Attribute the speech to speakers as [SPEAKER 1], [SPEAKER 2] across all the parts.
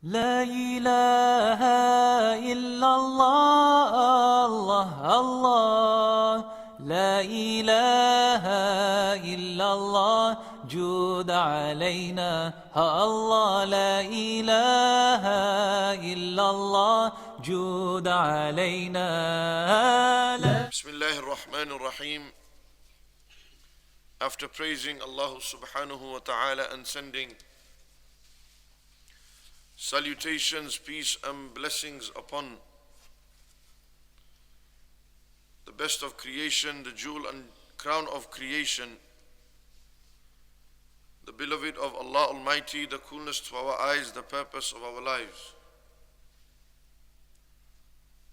[SPEAKER 1] لا إله إلا الله الله الله لا إله إلا الله جود علينا الله لا إله إلا الله جود علينا
[SPEAKER 2] بسم الله الرحمن الرحيم. After praising Allah subhanahu wa ta'ala and sending salutations, peace and blessings upon the best of creation, the jewel and crown of creation, the beloved of Allah Almighty, the coolness to our eyes, the purpose of our lives,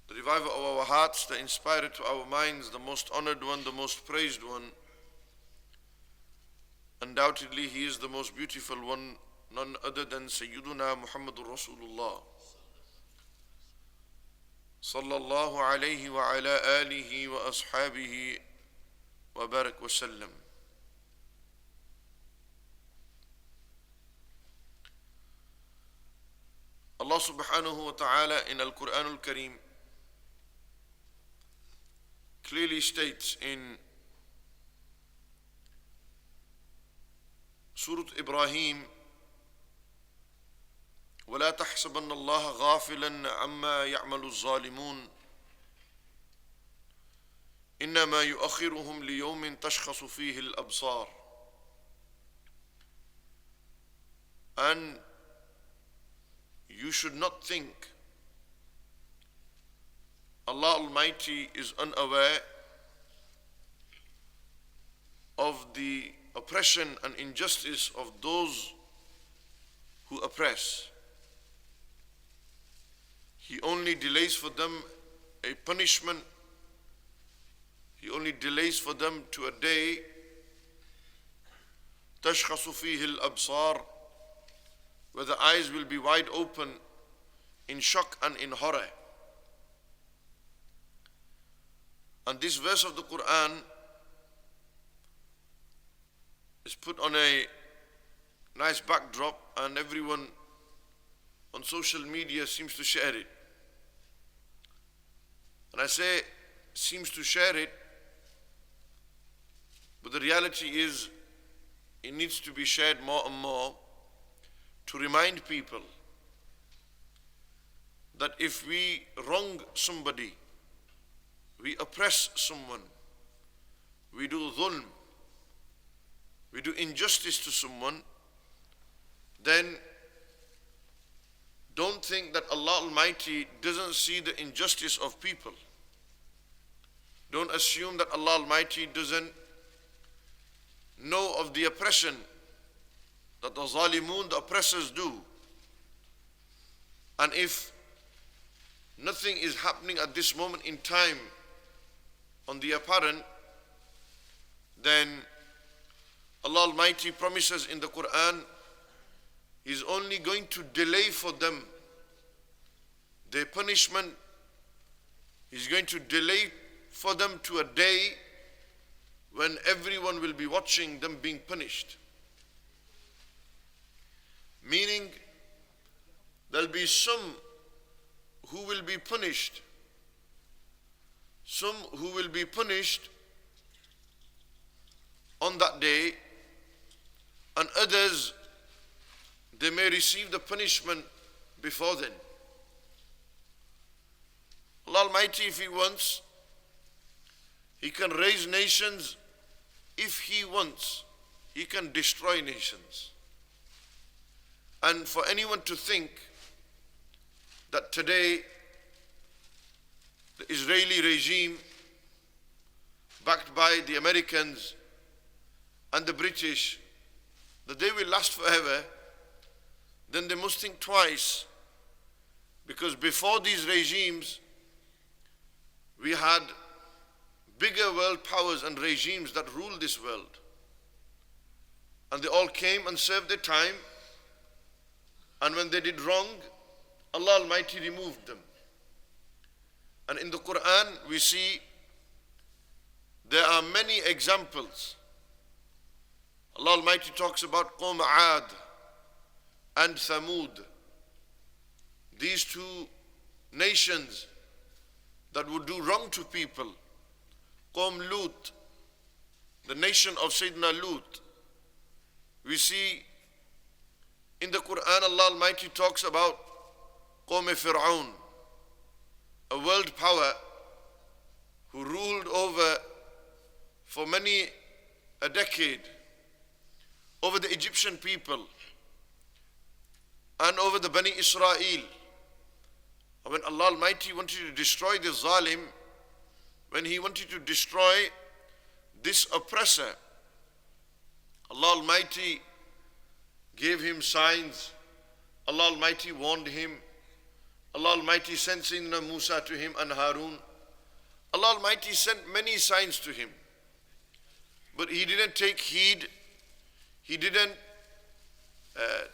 [SPEAKER 2] the reviver of our hearts, the inspirer to our minds, the most honored one, the most praised one. Undoubtedly, he is the most beautiful one, none other than Sayyiduna Muhammadur Rasulullah sallallahu alayhi wa ala alihi wa ashabihi wa barak wa sallam. Allah subhanahu wa ta'ala in Al-Quran Al-Kareem clearly states in Surah Ibrahim, وَلَا تَحْسَبَنَّ اللَّهَ غَافِلًا عَمَّا يَعْمَلُ الظَّالِمُونَ إِنَّمَا يُؤَخِّرُهُمْ لِيَوْمٍ تَشْخَصُ فِيهِ الْأَبْصَارُ. And you should not think Allah Almighty is unaware of the oppression and injustice of those who oppress. He only delays for them a punishment. He only delays for them to a day تشخص فيه الأبصار, where the eyes will be wide open in shock and in horror. And this verse of the Quran is put on a nice backdrop, and everyone on social media seems to share it. And I say seems to share it, but the reality is it needs to be shared more and more to remind people that if we wrong somebody, we oppress someone, we do dhulm, we do injustice to someone, then don't think that Allah Almighty doesn't see the injustice of people. Don't assume that Allah Almighty doesn't know of the oppression that the zalimun, the oppressors, do. And if nothing is happening at this moment in time on the apparent, then Allah Almighty promises in the Quran He is only going to delay for them their punishment. He is going to delay for them to a day when everyone will be watching them being punished. Meaning, there'll be some who will be punished, some who will be punished on that day, and others, they may receive the punishment before then. Allah Almighty, if He wants, He can raise nations. If He wants, He can destroy nations. And for anyone to think that today the Israeli regime, backed by the Americans and the British, that they will last forever, then they must think twice, because before these regimes we had bigger world powers and regimes that ruled this world, and they all came and served their time, and when they did wrong, Allah Almighty removed them. And in the Quran we see there are many examples. Allah Almighty talks about Qawm Aad and Thamud these two nations that would do wrong to people, Qawm Lut, the nation of Sayyidina Lut. We see in the Quran Allah Almighty talks about Qawm Fir'aun, a world power who ruled over for many a decade over the Egyptian people and over the Bani Israel. When Allah Almighty wanted to destroy this zalim, when He wanted to destroy this oppressor, Allah Almighty gave him signs. Allah Almighty warned him. Allah Almighty sent Sayyidina Musa to him and Harun. Allah Almighty sent many signs to him. But he didn't take heed. He didn't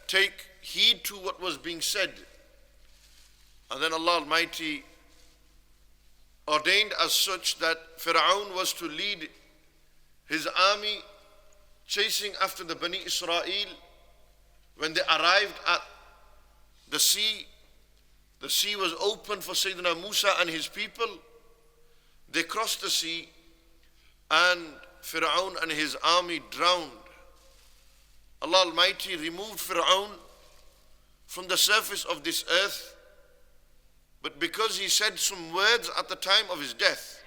[SPEAKER 2] take heed to what was being said. And then Allah Almighty ordained as such that Fir'aun was to lead his army chasing after the Bani Israel. When they arrived at the sea was open for Sayyidina Musa and his people. They crossed the sea and Fir'aun and his army drowned. Allah Almighty removed Fir'aun from the surface of this earth, but because he said some words at the time of his death,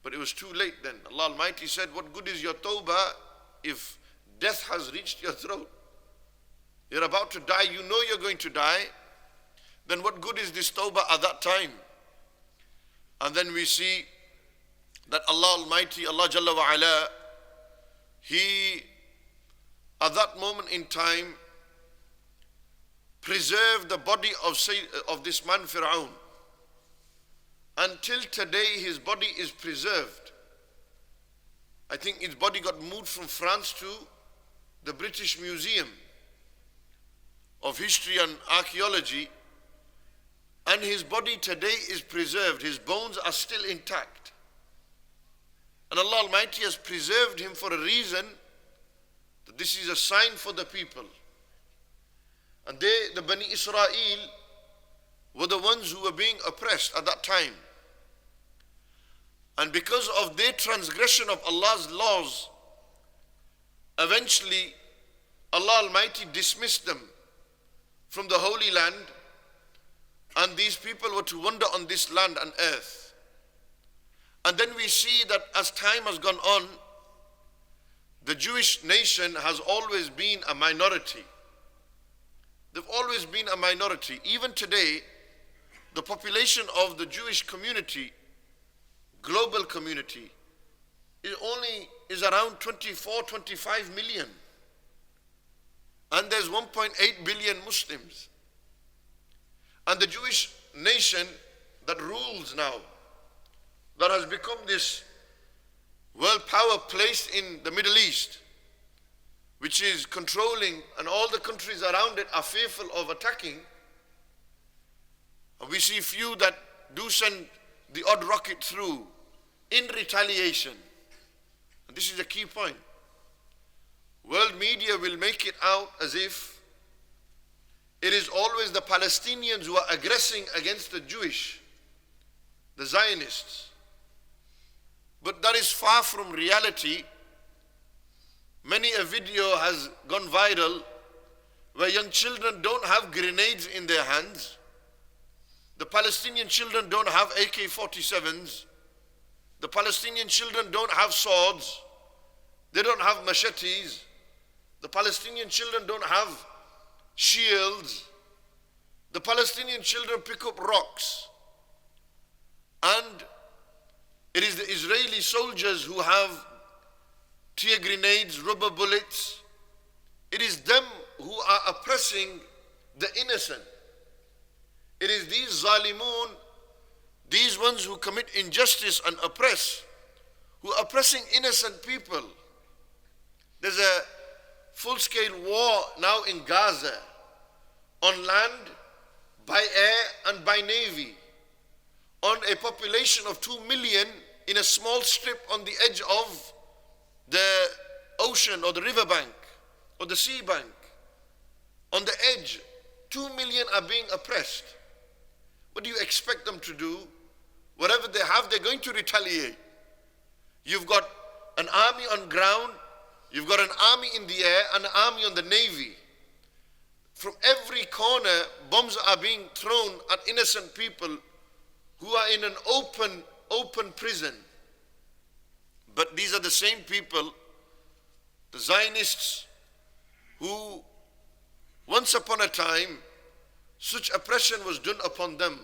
[SPEAKER 2] but it was too late then. Allah Almighty said, what good is your tawbah if death has reached your throat? You're about to die, you know you're going to die, then what good is this tawbah at that time? And then we see that Allah Almighty, Allah Jalla wa Ala, He at that moment in time preserved the body of this man Fir'aun. Until today his body is preserved. I think his body got moved from France to the British Museum of History and Archaeology, and his body today is preserved. His bones are still intact. And Allah Almighty has preserved him for a reason, that this is a sign for the people. And they, the Bani Israel, were the ones who were being oppressed at that time. And because of their transgression of Allah's laws, eventually Allah Almighty dismissed them from the Holy Land, and these people were to wander on this land and earth. And then we see that as time has gone on, the Jewish nation has always been a minority. They've always been a minority. Even today, the population of the Jewish community, global community, is around 24, 25 million. And there's 1.8 billion Muslims. And the Jewish nation that rules now, that has become this world power placed in the Middle East, which is controlling, and all the countries around it are fearful of attacking. And we see few that do send the odd rocket through in retaliation. And this is a key point. World media will make it out as if it is always the Palestinians who are aggressing against the Jewish, the Zionists. But that is far from reality. Many a video has gone viral where young children don't have grenades in their hands. The Palestinian children don't have AK-47s. The Palestinian children don't have swords. They don't have machetes. The Palestinian children don't have shields. The Palestinian children pick up rocks. And it is the Israeli soldiers who have tear grenades, rubber bullets. It is them who are oppressing the innocent. It is these zalimun, these ones who commit injustice and oppress, who are oppressing innocent people. There's a full-scale war now in Gaza, on land, by air and by navy, on a population of 2 million in a small strip on the edge of the ocean or the riverbank or the sea bank, on the edge 2 million are being oppressed. What do you expect them to do? Whatever they have, they're going to retaliate. You've got an army on ground, you've got an army in the air, and an army on the navy. From every corner, bombs are being thrown at innocent people who are in an open prison. But these are the same people, the Zionists, who once upon a time, such oppression was done upon them.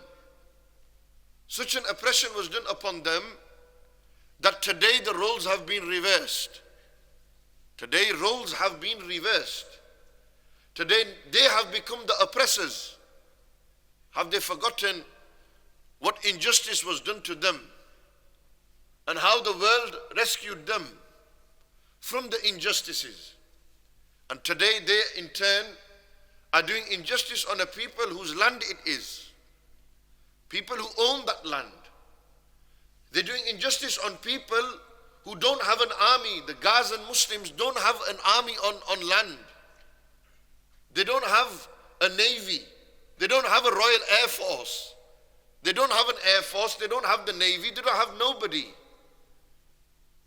[SPEAKER 2] Such an oppression was done upon them that today the roles have been reversed. Today roles have been reversed. Today they have become the oppressors. Have they forgotten what injustice was done to them and how the world rescued them from the injustices? And today they in turn are doing injustice on a people whose land it is. People who own that land. They're doing injustice on people who don't have an army. The Gazan Muslims don't have an army on land. They don't have a navy. They don't have a Royal Air Force. They don't have an Air Force. They don't have the Navy. They don't have nobody.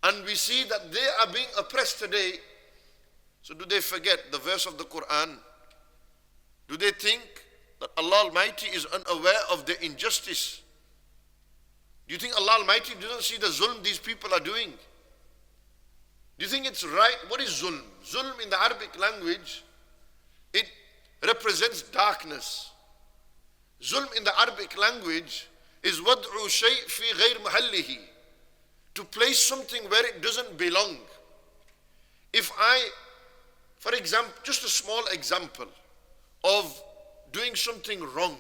[SPEAKER 2] And we see that they are being oppressed today. So do they forget the verse of the Quran? Do they think that Allah Almighty is unaware of the injustice? Do you think Allah Almighty doesn't see the zulm these people are doing? Do you think it's right? What is zulm? Zulm in the Arabic language, it represents darkness. Zulm in the Arabic language is wad'u shay' fi ghayr mahallihi, to place something where it doesn't belong. If I, for example, just a small example of doing something wrong,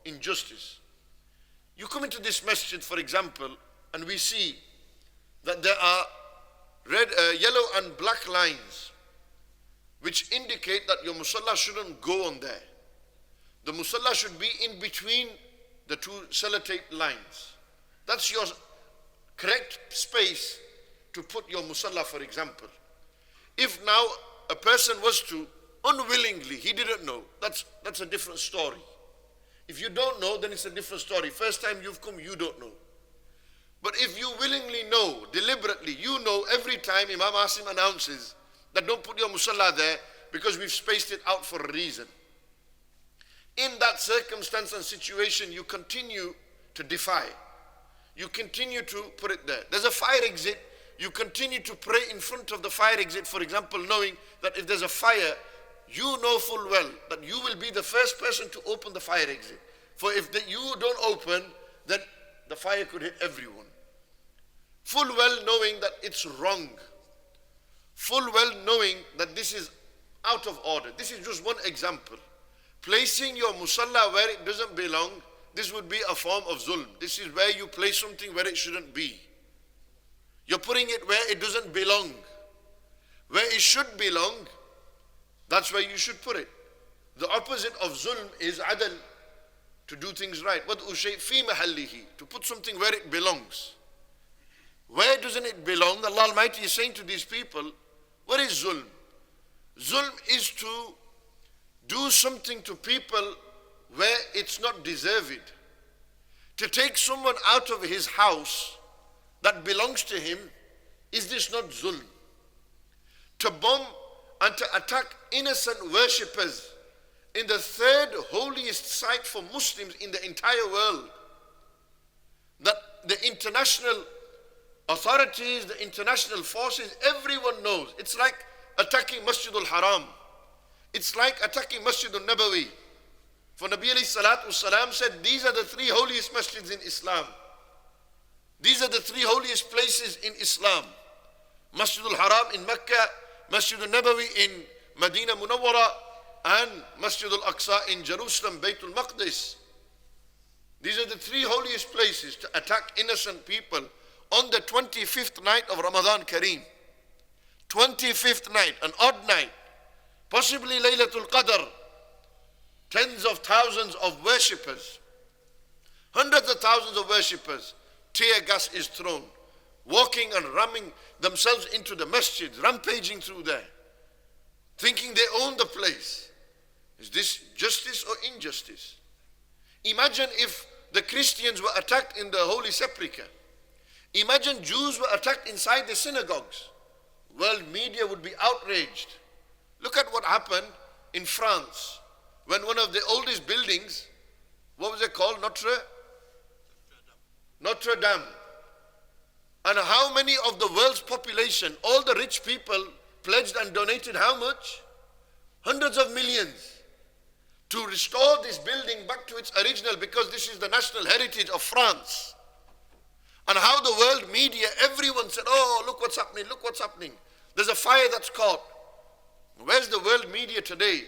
[SPEAKER 2] injustice. You come into this masjid, for example, and we see that there are yellow and black lines which indicate that your musalla shouldn't go on there. The musalla should be in between the two sellotape lines. That's your correct space to put your musalla, for example. If now a person was to unwillingly, he didn't know, that's a different story. If you don't know, then it's a different story. First time you've come, you don't know. But if you willingly know, deliberately, you know every time Imam Asim announces that don't put your musalla there because we've spaced it out for a reason. In that circumstance and situation, you continue to defy. You continue to put it there. There's a fire exit. You continue to pray in front of the fire exit, for example, knowing that if there's a fire, you know full well that you will be the first person to open the fire exit. For if you don't open, then the fire could hit everyone. Full well knowing that it's wrong. Full well knowing that this is out of order. This is just one example. Placing your musalla where it doesn't belong, this would be a form of zulm. This is where you place something where it shouldn't be. You're putting it where it doesn't belong. Where it should belong, that's where you should put it. The opposite of zulm is adl, to do things right. Wad'u shay' fi mahallihi, to put something where it belongs. Where doesn't it belong? Allah Almighty is saying to these people, what is zulm? Zulm is to do something to people where it's not deserved. To take someone out of his house that belongs to him, is this not zulm? To bomb and to attack innocent worshippers in the third holiest site for Muslims in the entire world, that the international authorities, the international forces, everyone knows. It's like attacking Masjid al-Haram. It's like attacking Masjid al-Nabawi. For Nabi alayhi salatu wasalam said, these are the three holiest masjids in Islam. These are the three holiest places in Islam. Masjid al-Haram in Mecca, Masjid al-Nabawi in Medina Munawwara, and Masjid al-Aqsa in Jerusalem, Baytul Maqdis. These are the three holiest places to attack innocent people on the 25th night of Ramadan Kareem. 25th night, an odd night, possibly Laylatul Qadr. Tens of thousands of worshippers, hundreds of thousands of worshippers, tear gas is thrown, walking and ramming themselves into the masjid, rampaging through there, thinking they own the place. Is this justice or injustice? Imagine if the Christians were attacked in the Holy Sepulchre. Imagine Jews were attacked inside the synagogues. World media would be outraged. Look at what happened in France when one of the oldest buildings, what was it called? Notre Dame. And how many of the world's population, all the rich people, pledged and donated how much? Hundreds of millions to restore this building back to its original, because this is the national heritage of France. And how the world media, everyone said, oh, look what's happening, look what's happening. There's a fire that's caught. Where's the world media today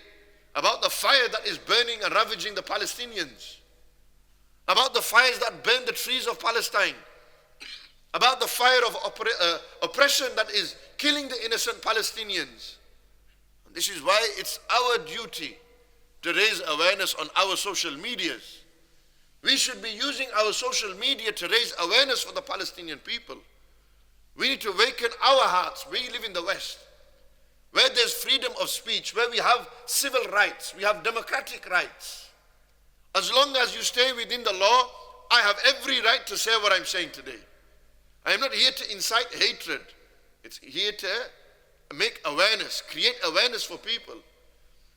[SPEAKER 2] about the fire that is burning and ravaging the Palestinians? About the fires that burn the trees of Palestine? About the fire of oppression that is killing the innocent Palestinians? And this is why it's our duty to raise awareness on our social medias. We should be using our social media to raise awareness for the Palestinian people. We need to awaken our hearts. We live in the West, where there's freedom of speech, where we have civil rights, we have democratic rights. As long as you stay within the law, I have every right to say what I'm saying today. I am not here to incite hatred. It's here to make awareness, create awareness for people,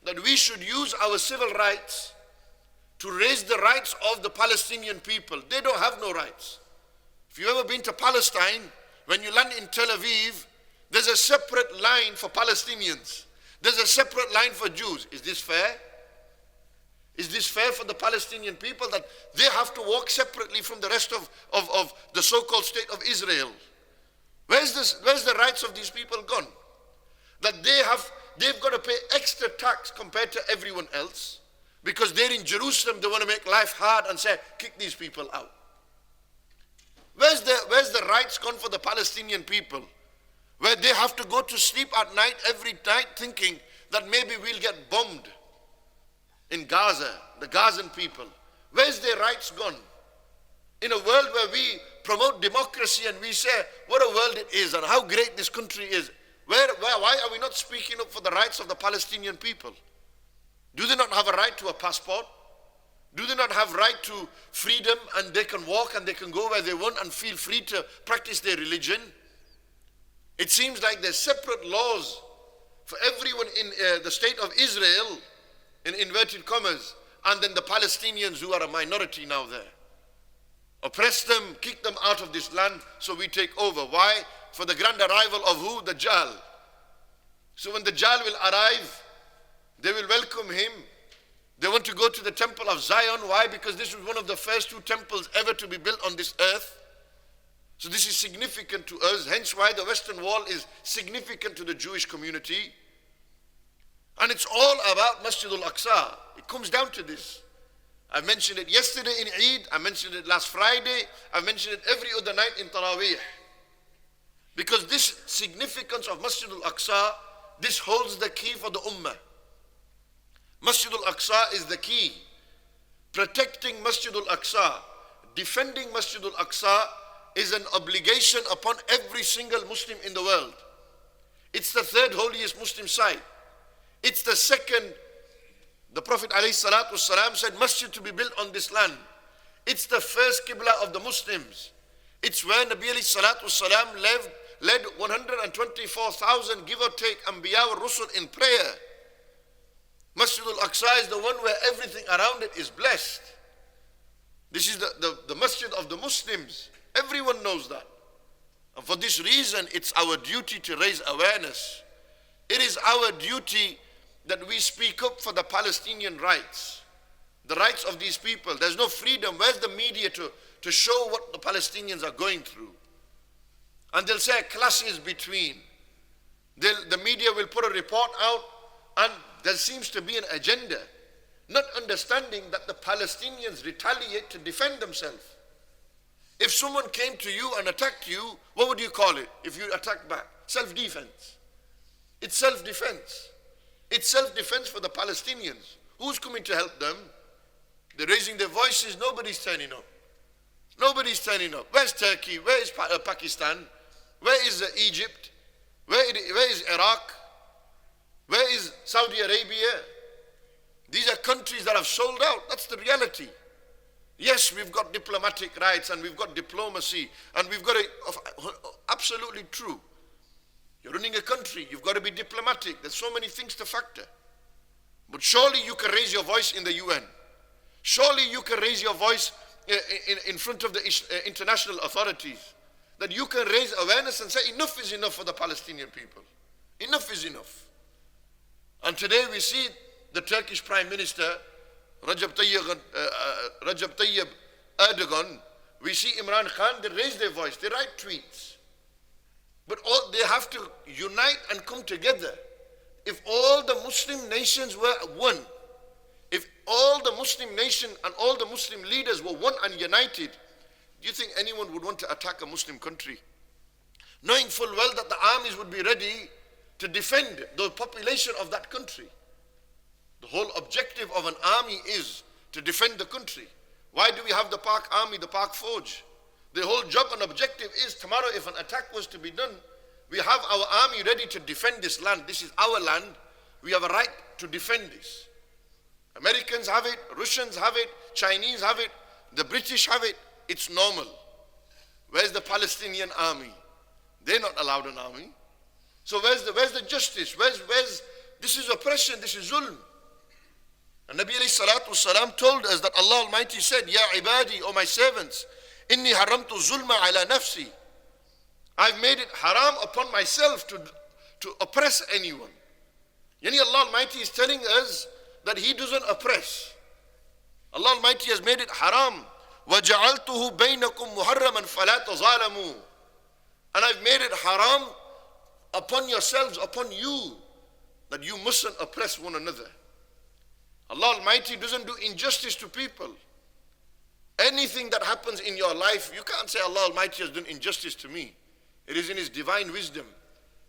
[SPEAKER 2] that we should use our civil rights to raise the rights of the Palestinian people. They don't have no rights. If you've ever been to Palestine, when you land in Tel Aviv, there's a separate line for Palestinians. There's a separate line for Jews. Is this fair? Is this fair for the Palestinian people that they have to walk separately from the rest of the so-called state of Israel? Where's the rights of these people gone? That they've got to pay extra tax compared to everyone else because they're in Jerusalem. They want to make life hard and say, kick these people out. Where's the rights gone for the Palestinian people, where they have to go to sleep at night every night thinking that maybe we'll get bombed in Gaza, the Gazan people? Where's their rights gone? In a world where we promote democracy and we say what a world it is and how great this country is, why are we not speaking up for the rights of the Palestinian people? Do they not have a right to a passport? Do they not have right to freedom, and they can walk and they can go where they want and feel free to practice their religion? It seems like there's separate laws for everyone in the state of Israel, in inverted commas, and then the Palestinians who are a minority now there. Oppress them, kick them out of this land so we take over. Why? For the grand arrival of who? The Dajjal. So when the Dajjal will arrive, they will welcome him. They want to go to the temple of Zion. Why? Because this was one of the first 2 temples ever to be built on this earth. So this is significant to us. Hence why the Western Wall is significant to the Jewish community. And it's all about Masjid Al-Aqsa. It comes down to this. I mentioned it yesterday in Eid. I mentioned it last Friday. I mentioned it every other night in Taraweeh. Because this significance of Masjid Al-Aqsa, this holds the key for the Ummah. Masjid Al-Aqsa is the key. Protecting Masjid Al-Aqsa, defending Masjid Al-Aqsa is an obligation upon every single Muslim in the world. It's the 3rd holiest Muslim site. It's the 2nd, the Prophet ﷺ said, masjid to be built on this land. It's the first Qibla of the Muslims. It's where Nabi ﷺ led 124,000, give or take, Anbiya wa Rusul in prayer. Masjid Al-Aqsa is the one where everything around it is blessed. This is the masjid of the Muslims. Everyone knows that. And for this reason, it's our duty to raise awareness. It is our duty that we speak up for the Palestinian rights, the rights of these people. There's no freedom. Where's the media to show what the Palestinians are going through? And they'll say clashes between. The media will put a report out, and there seems to be an agenda, not understanding that the Palestinians retaliate to defend themselves. If someone came to you and attacked you, what would you call it if you attacked back? Self-defense. It's self-defense. It's self-defense for the Palestinians. Who's coming to help them? They're raising their voices. Nobody's turning up. Nobody's turning up. Where's Turkey? Where is Pakistan? Where is Egypt? Where is Iraq? Where is Saudi Arabia? These are countries that have sold out. That's the reality. Yes, we've got diplomatic rights and we've got diplomacy and we've got absolutely true. You're running a country, you've got to be diplomatic. There's so many things to factor. But surely you can raise your voice in the UN. Surely you can raise your voice in front of the international authorities. That you can raise awareness and say enough is enough for the Palestinian people. Enough is enough. And today we see the Turkish Prime Minister, Recep Tayyip Erdogan, we see Imran Khan, they raise their voice, they write tweets. But they have to unite and come together. If all the Muslim nations were one, if all the Muslim nation and all the Muslim leaders were one and united, do you think anyone would want to attack a Muslim country? Knowing full well that the armies would be ready to defend the population of that country. The whole objective of an army is to defend the country. Why do we have the Pak army, the Pak Fauj? The whole job and objective is tomorrow if an attack was to be done, we have our army ready to defend this land. This is our land. We have a right to defend this. Americans have it, Russians have it, Chinese have it, the British have it. It's normal. Where's the Palestinian army? They're not allowed an army. So where's the justice? This is oppression, this is zulm. And Nabi alayhi salatu wasalam told us that Allah Almighty said, Ya ibadi, O my servants, inni haramtu zulma ala nafsi. I've made it haram upon myself to oppress anyone. Yani Allah Almighty is telling us that He doesn't oppress. Allah Almighty has made it haram. وَجَعَلْتُهُ بَيْنَكُمْ مُحَرَّمًا فَلَا تَظَالَمُوا. And I've made it haram upon yourselves, upon you, that you mustn't oppress one another. Allah Almighty doesn't do injustice to people. Anything that happens in your life, you can't say Allah Almighty has done injustice to me. It is in His divine wisdom.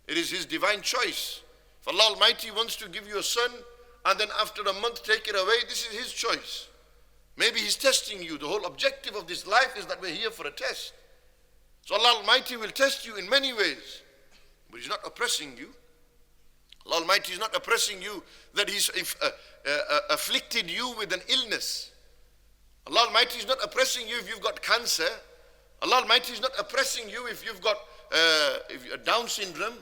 [SPEAKER 2] It is His divine choice. If Allah Almighty wants to give you a son and then after a month take it away, this is His choice. Maybe He's testing you. The whole objective of this life is that we're here for a test. So Allah Almighty will test you in many ways. But He's not oppressing you. Allah Almighty is not oppressing you that He's afflicted you with an illness. Allah Almighty is not oppressing you if you've got cancer. Allah Almighty is not oppressing you if you've got Down syndrome.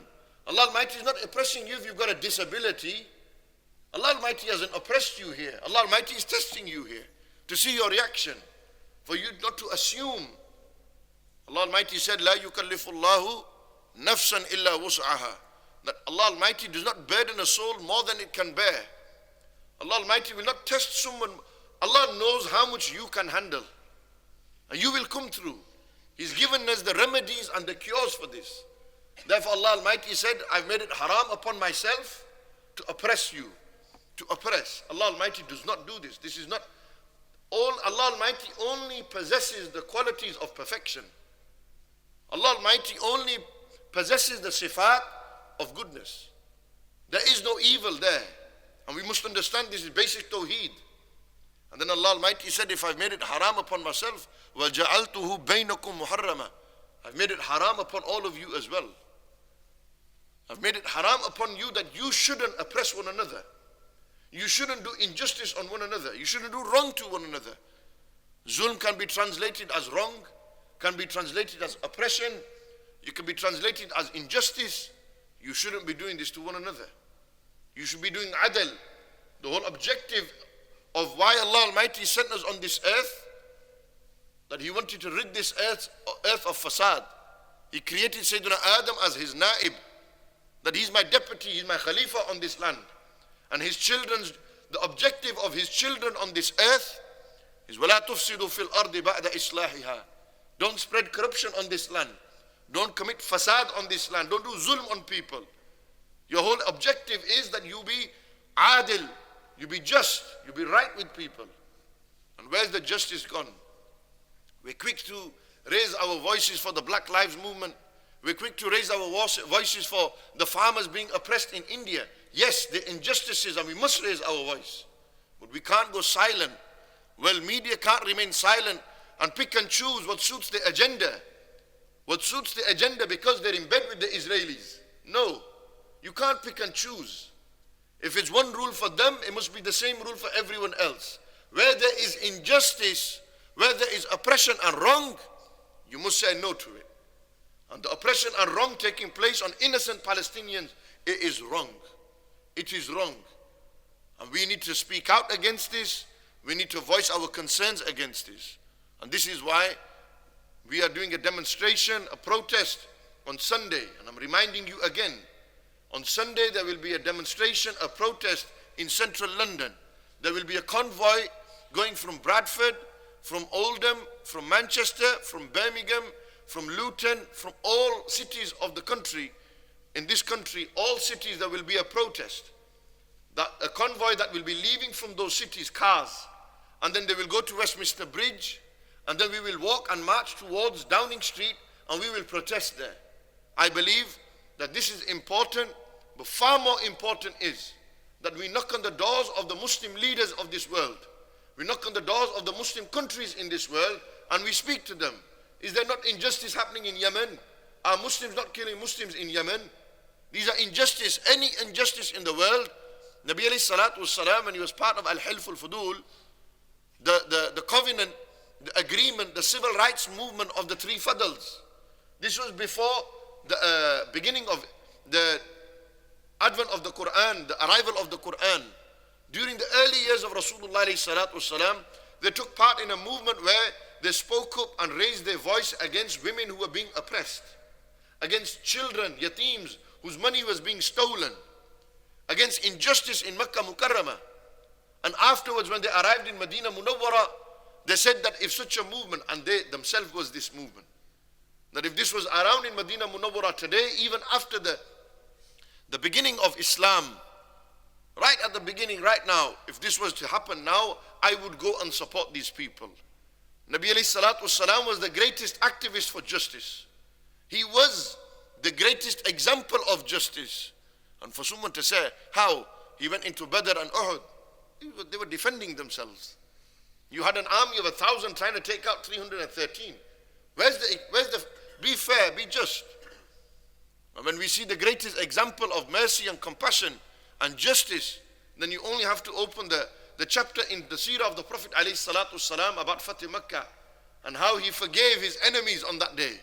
[SPEAKER 2] Allah Almighty is not oppressing you if you've got a disability. Allah Almighty hasn't oppressed you here. Allah Almighty is testing you here to see your reaction, for you not to assume. Allah Almighty said, La yukallifullahu nafsan illa wus'aha. That Allah Almighty does not burden a soul more than it can bear. Allah Almighty will not test someone. Allah knows how much you can handle. And you will come through. He's given us the remedies and the cures for this. Therefore Allah Almighty said, I've made it haram upon myself to oppress you. To oppress. Allah Almighty does not do this. This is not all. Allah Almighty only possesses the qualities of perfection. Allah Almighty only possesses the sifat of goodness. There is no evil there. And we must understand this is basic tawheed. And then Allah Almighty said, if I've made it haram upon myself, وَجَعَلْتُهُ بَيْنَكُمْ مُحَرَّمًا. I've made it haram upon all of you as well. I've made it haram upon you that you shouldn't oppress one another. You shouldn't do injustice on one another. You shouldn't do wrong to one another. Zulm can be translated as wrong, can be translated as oppression, it can be translated as injustice. You shouldn't be doing this to one another. You should be doing adl. The whole objective of why Allah Almighty sent us on this earth, that He wanted to rid this earth of fasad. He created Sayyidina Adam as His na'ib, that he's my deputy, he's my khalifa on this land. And his children's, the objective of his children on this earth is وَلَا تُفْسِدُوا فِي الْأَرْضِ بَعْدَ إِصْلَاحِهَا. Don't spread corruption on this land. Don't commit fasad on this land. Don't do zulm on people. Your whole objective is that you be adil, you be just, you be right with people. And where's the justice gone? We're quick to raise our voices for the Black Lives Movement. We're quick to raise our voices for the farmers being oppressed in India. Yes, the injustices, and we must raise our voice. But we can't go silent. Well, media can't remain silent and pick and choose what suits the agenda. What suits the agenda because they're in bed with the Israelis. No, you can't pick and choose. If it's one rule for them, it must be the same rule for everyone else. Where there is injustice, where there is oppression and wrong, you must say no to it. And the oppression and wrong taking place on innocent Palestinians, it is wrong. It is wrong. And we need to speak out against this. We need to voice our concerns against this. And this is why we are doing a demonstration, a protest on Sunday. And I'm reminding you again, on Sunday there will be a demonstration, a protest in central London. There will be a convoy going from Bradford, from Oldham, from Manchester, from Birmingham, from Luton, from all cities of the country. In this country, all cities, there will be a protest. A convoy that will be leaving from those cities, cars. And then they will go to Westminster Bridge. And then we will walk and march towards Downing Street and we will protest there. I believe that this is important, but far more important is that we knock on the doors of the Muslim leaders of this world. We knock on the doors of the Muslim countries in this world and we speak to them. Is there not injustice happening in Yemen? Are Muslims not killing Muslims in Yemen? These are injustice, any injustice in the world. Nabi alayhi salatu was salam, when he was part of Al-Hilf al-Fudul, the covenant, the agreement, the civil rights movement of the three Fadls. This was before the beginning of the advent of the Quran, the arrival of the Quran. During the early years of Rasulullah ﷺ, they took part in a movement where they spoke up and raised their voice against women who were being oppressed, against children, yateems, whose money was being stolen, against injustice in Makkah Mukarramah. And afterwards, when they arrived in Medina Munawwara, they said that if such a movement, and they themselves was this movement, that if this was around in Medina Munawwara today, even after the beginning of Islam, right at the beginning, right now, if this was to happen now, I would go and support these people. Nabi alayhi salatu wasalam was the greatest activist for justice. He was the greatest example of justice. And for someone to say how he went into Badr and Uhud, they were defending themselves. You had an army of 1,000 trying to take out 313. Where's the be fair, be just. And when we see the greatest example of mercy and compassion and justice, then you only have to open the chapter in the seerah of the Prophet ﷺ about Fatih Makkah and how he forgave his enemies on that day.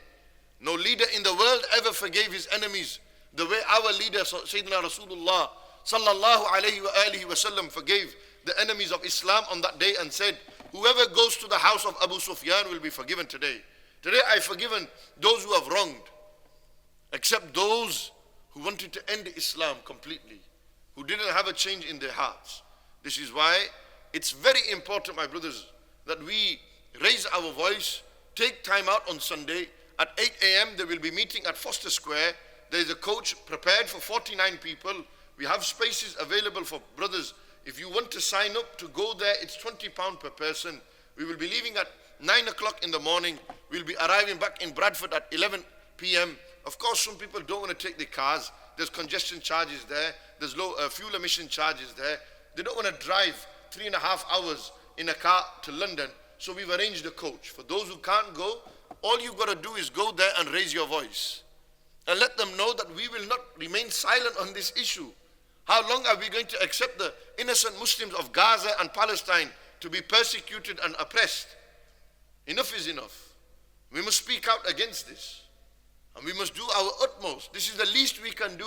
[SPEAKER 2] No leader in the world ever forgave his enemies the way our leader Sayyidina Rasulullah sallallahu alayhi wa alihi wasallam forgave the enemies of Islam on that day and said, whoever goes to the house of Abu Sufyan will be forgiven today. Today I've forgiven those who have wronged, except those who wanted to end Islam completely, who didn't have a change in their hearts. This is why it's very important, my brothers, that we raise our voice, take time out on Sunday. At 8 a.m. they will be meeting at Foster Square. There is a coach prepared for 49 people. We have spaces available for brothers. If you want to sign up to go there, it's £20 per person. We will be leaving at 9 o'clock in the morning. We'll be arriving back in Bradford at 11 p.m. Of course, some people don't want to take their cars. There's congestion charges there. There's low fuel emission charges there. They don't want to drive 3.5 hours in a car to London. So we've arranged a coach. For those who can't go, all you've got to do is go there and raise your voice. And let them know that we will not remain silent on this issue. How long are we going to accept the innocent Muslims of Gaza and Palestine to be persecuted and oppressed? Enough is enough. We must speak out against this. And we must do our utmost. This is the least we can do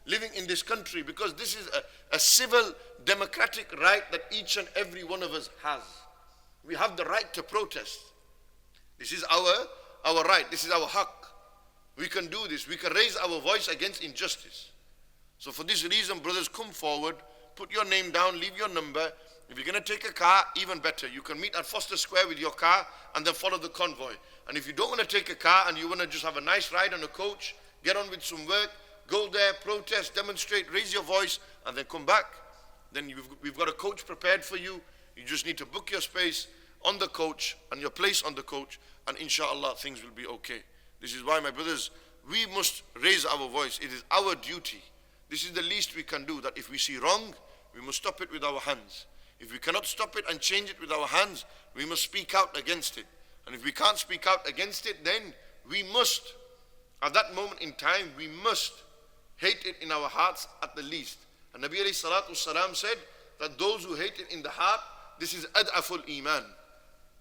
[SPEAKER 2] living in this country, because this is a civil democratic right that each and every one of us has. We have the right to protest. This is our right. This is our haqq. We can do this. We can raise our voice against injustice. So for this reason, brothers, come forward, put your name down, leave your number. If you're going to take a car, even better. You can meet at Foster Square with your car and then follow the convoy. And if you don't want to take a car and you want to just have a nice ride on a coach, get on with some work, go there, protest, demonstrate, raise your voice, and then come back. Then we've got a coach prepared for you. You just need to book your space on the coach and your place on the coach, and inshallah things will be okay. This is why, my brothers, we must raise our voice. It is our duty. This is the least we can do, that if we see wrong, we must stop it with our hands. If we cannot stop it and change it with our hands, we must speak out against it. And if we can't speak out against it, then we must, at that moment in time, we must hate it in our hearts at the least. And Nabi alayhi salatu salam said that those who hate it in the heart, this is ad'aful iman.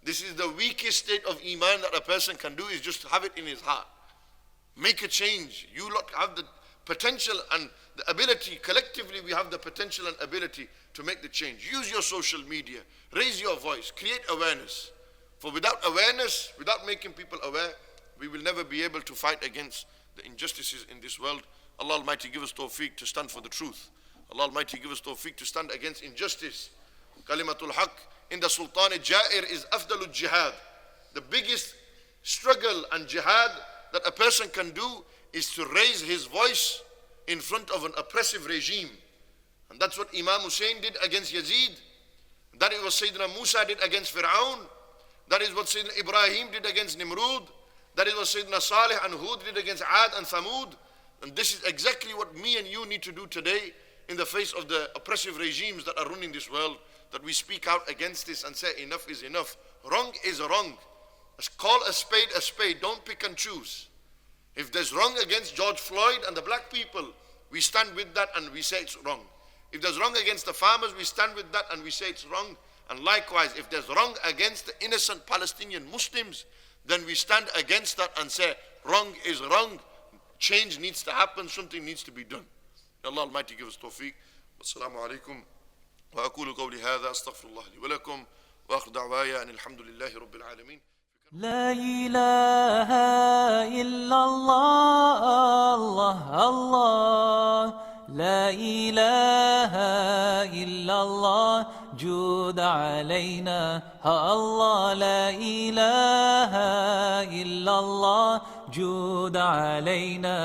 [SPEAKER 2] This is the weakest state of iman that a person can do, is just to have it in his heart. Make a change. You lot have the potential and the ability, collectively we have the potential and ability to make the change. Use your social media, raise your voice, create awareness. For without awareness, without making people aware, we will never be able to fight against the injustices in this world. Allah Almighty give us tawfiq to stand for the truth. Allah Almighty give us tawfiq to stand against injustice. Kalimatul Haq in the Sultan Jair is afdalul jihad. The biggest struggle and jihad that a person can do is to raise his voice in front of an oppressive regime. And that's what Imam Hussain did against Yazid. That is what Sayyidina Musa did against Fir'aun. That is what Sayyidina Ibrahim did against Nimrud. That is what Sayyidina Salih and Hud did against Ad and Thamud. And this is exactly what me and you need to do today in the face of the oppressive regimes that are running this world, that we speak out against this and say enough is enough. Wrong is wrong. Call a spade, don't pick and choose. If there's wrong against George Floyd and the black people, we stand with that and we say it's wrong. If there's wrong against the farmers, we stand with that and we say it's wrong. And likewise, if there's wrong against the innocent Palestinian Muslims, then we stand against that and say wrong is wrong. Change needs to happen, something needs to be done. Allah Almighty give us tawfiq. Wassalamu alaikum. وأقول قولي هذا أستغفر الله لي ولكم وآخر دعوايا أن الحمد لله رب العالمين.
[SPEAKER 1] لا إله إلا الله الله الله لا إله إلا الله جود علينا الله لا إله إلا الله جود علينا